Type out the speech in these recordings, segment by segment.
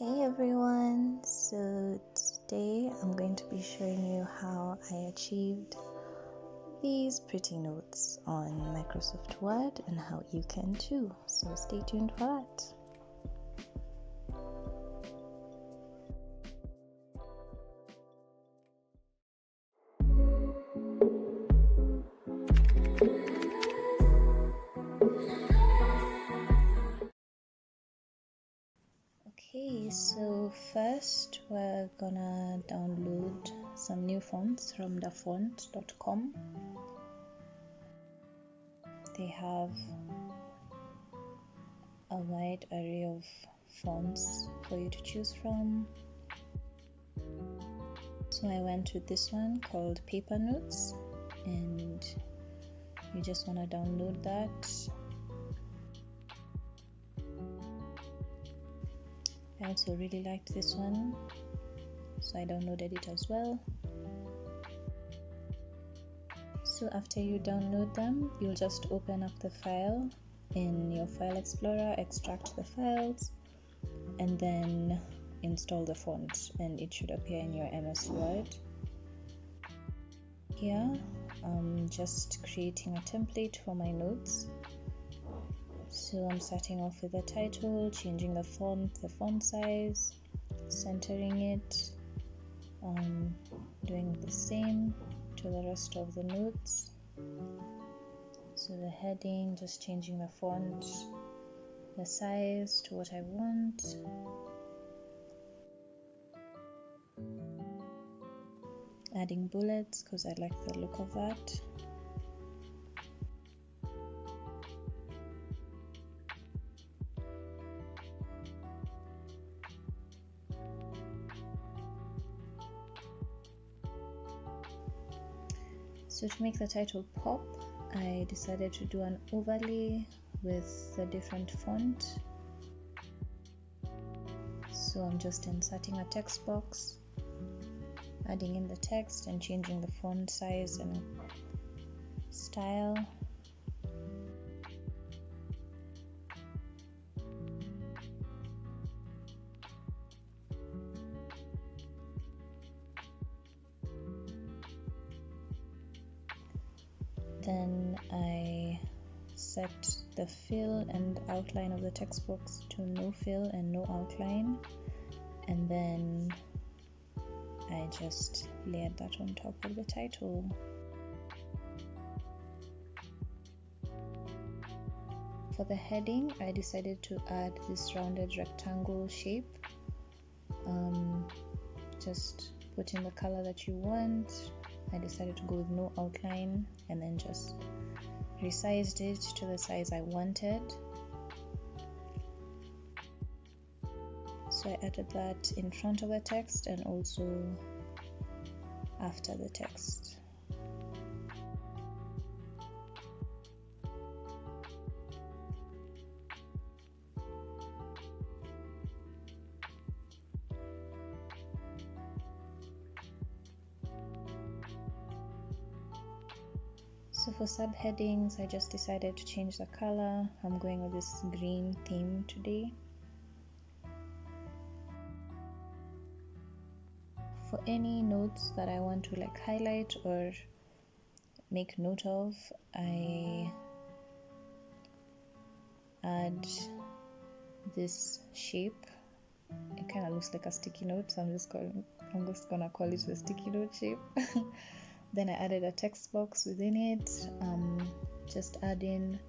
Hey everyone, so today I'm going to be showing you how I achieved these pretty notes on Microsoft Word and how you can too, so stay tuned for that. Okay, so first we're gonna download some new fonts from thefont.com. They have a wide array of fonts for you to choose from. So I went with this one called Paper Notes, and you just want to download that. I also really liked this one, so I downloaded it as well. So after you download them, you'll just open up the file in your file explorer, extract the files, and then install the font, and it should appear in your MS Word. Here I'm just creating a template for my notes. So I'm starting off with the title, changing the font size, centering it, doing the same to the rest of the notes. So the heading, just changing the font, the size to what I want. Adding bullets because I like the look of that. So to make the title pop, I decided to do an overlay with the different font. So I'm just inserting a text box, adding in the text and changing the font size and style. Then I set the fill and outline of the text box to no fill and no outline, and then I just layered that on top of the title. For the heading, I decided to add this rounded rectangle shape. Just put in the color that you want. I decided to go with no outline and then just resized it to the size I wanted. So I added that in front of the text and also after the text. So for subheadings, I just decided to change the color. I'm going with this green theme today. For any notes that I want to highlight or make note of, I add this shape. It kind of looks like a sticky note, so I'm just gonna call it the sticky note shape. Then I added a text box within it. Just add in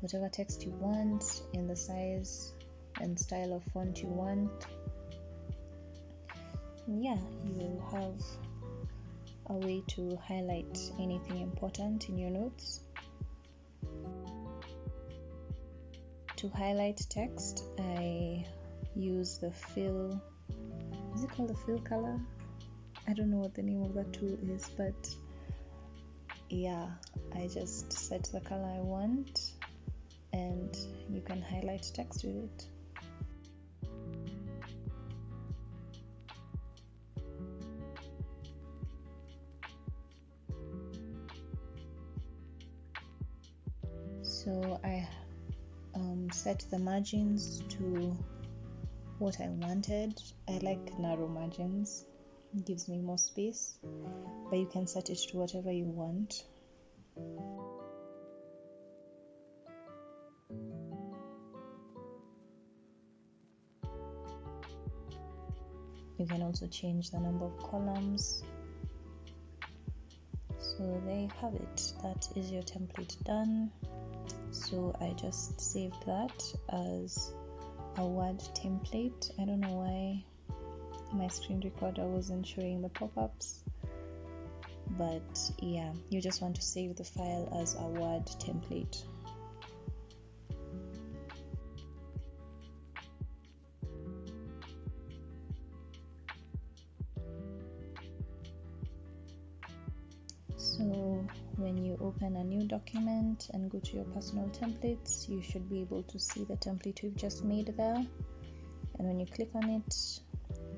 whatever text you want in the size and style of font you want. And yeah, you have a way to highlight anything important in your notes. To highlight text, I use the fill. Is it called the fill color? I don't know what the name of that tool is, but yeah, I just set the color I want and you can highlight text with it. So I set the margins to what I wanted. I like narrow margins, it gives me more space, but you can set it to whatever you want. You can also change the number of columns. So there you have it. That is your template done. So I just saved that as a Word template. I don't know why my screen recorder wasn't showing the pop-ups, but yeah, you just want to save the file as a Word template. So when you open a new document and go to your personal templates, you should be able to see the template we've just made there. And when you click on it,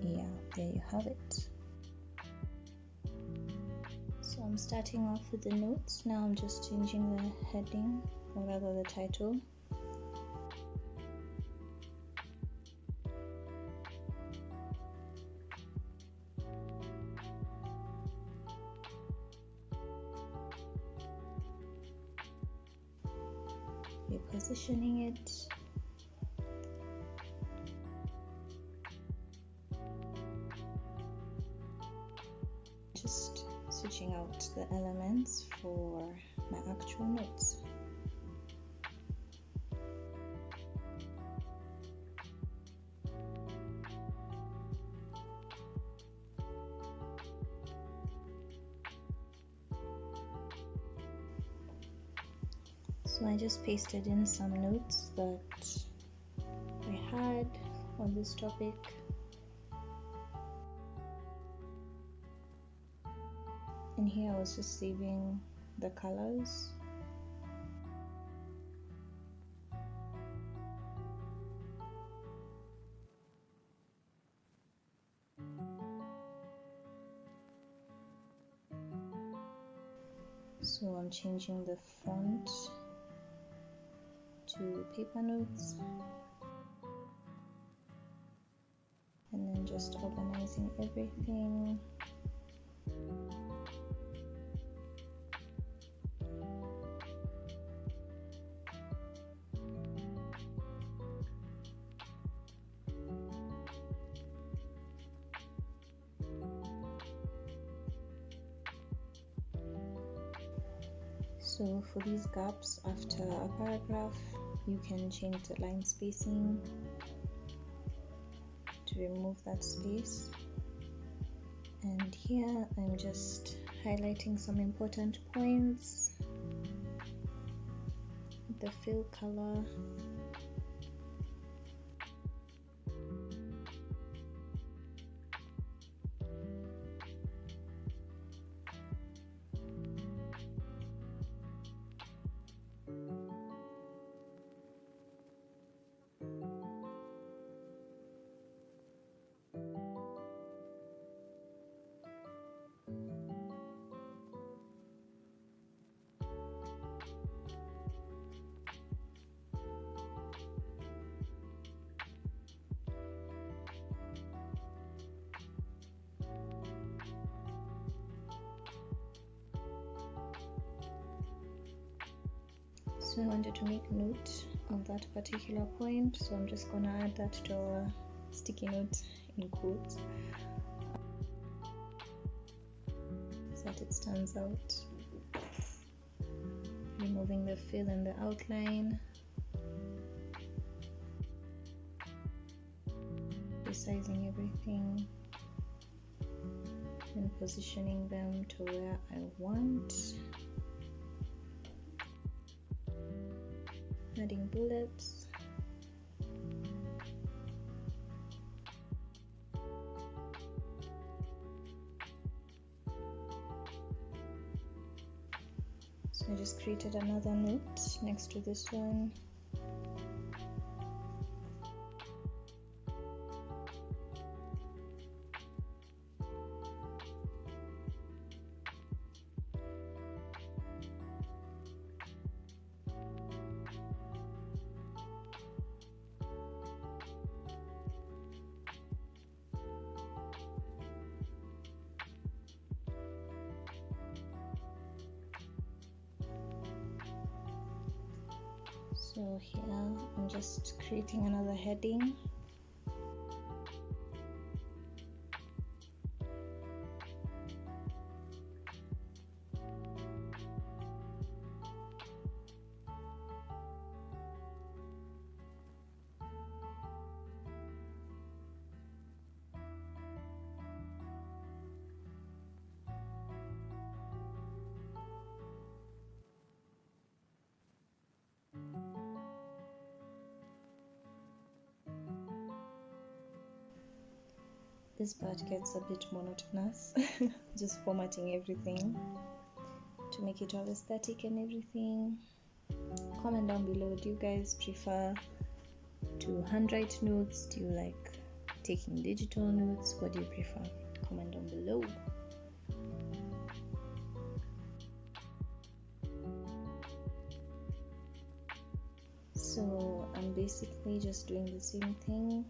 yeah, there you have it. So I'm starting off with the notes. Now I'm just changing the heading, or rather the title. You're positioning it. Just switching out the elements for my actual notes. So I just pasted in some notes that I had on this topic. And here I was just saving the colors. So I'm changing the font to paper notes, and then just organizing everything. So for these gaps after a paragraph, you can change the line spacing to remove that space. And here I'm just highlighting some important points. The fill color. So I wanted to make note of that particular point, so I'm just gonna add that to our sticky note in quotes so that it stands out. Removing the fill and the outline, resizing everything, and positioning them to where I want. Adding bullets. So I just created another note next to this one. So here I'm just creating another heading. This part gets a bit monotonous, just formatting everything to make it all aesthetic and everything. Comment down below, do you guys prefer to handwrite notes? Do you like taking digital notes? What do you prefer? Comment down below. So I'm basically just doing the same thing.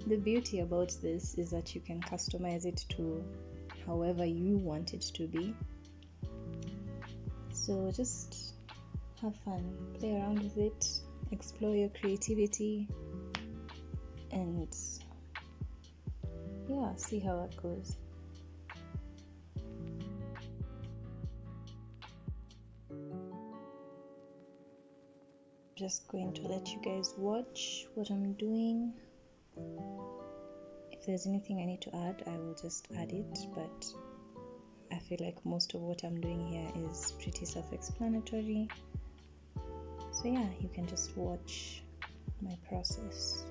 The beauty about this is that you can customize it to however you want it to be. So just have fun, play around with it, explore your creativity, and yeah, see how it goes. Just going to let you guys watch what I'm doing. If there's anything I need to add, I will just add it, but I feel like most of what I'm doing here is pretty self-explanatory. So yeah, you can just watch my process.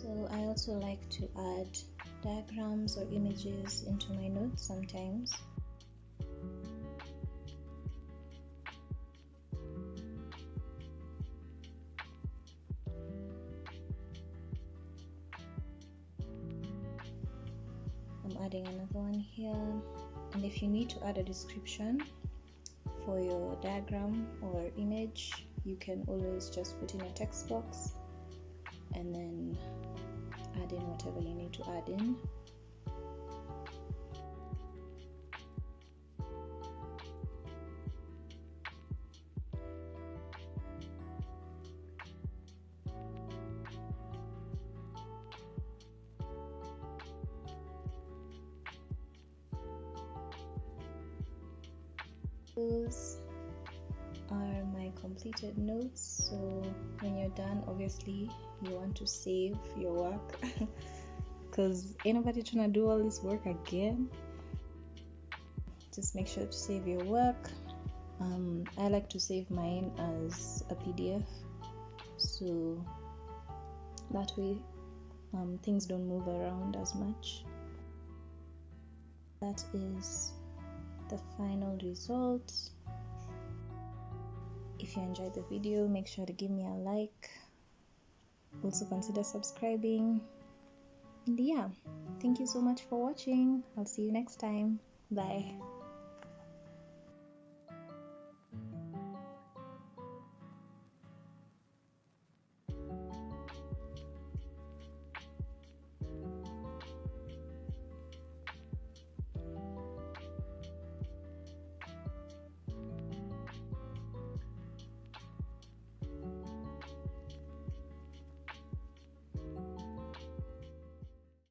So I also like to add diagrams or images into my notes sometimes. I'm adding another one here, and if you need to add a description for your diagram or image, you can always just put in a text box and then add in whatever you need to add in. Those are my completed notes. So when you're done, obviously you want to save your work because ain't nobody trying to do all this work again. Just make sure to save your work. I like to save mine as a PDF, so that way things don't move around as much. That is the final result. If you enjoyed the video, make sure to give me a like. Also consider subscribing. And yeah, thank you so much for watching. I'll see you next time. Bye.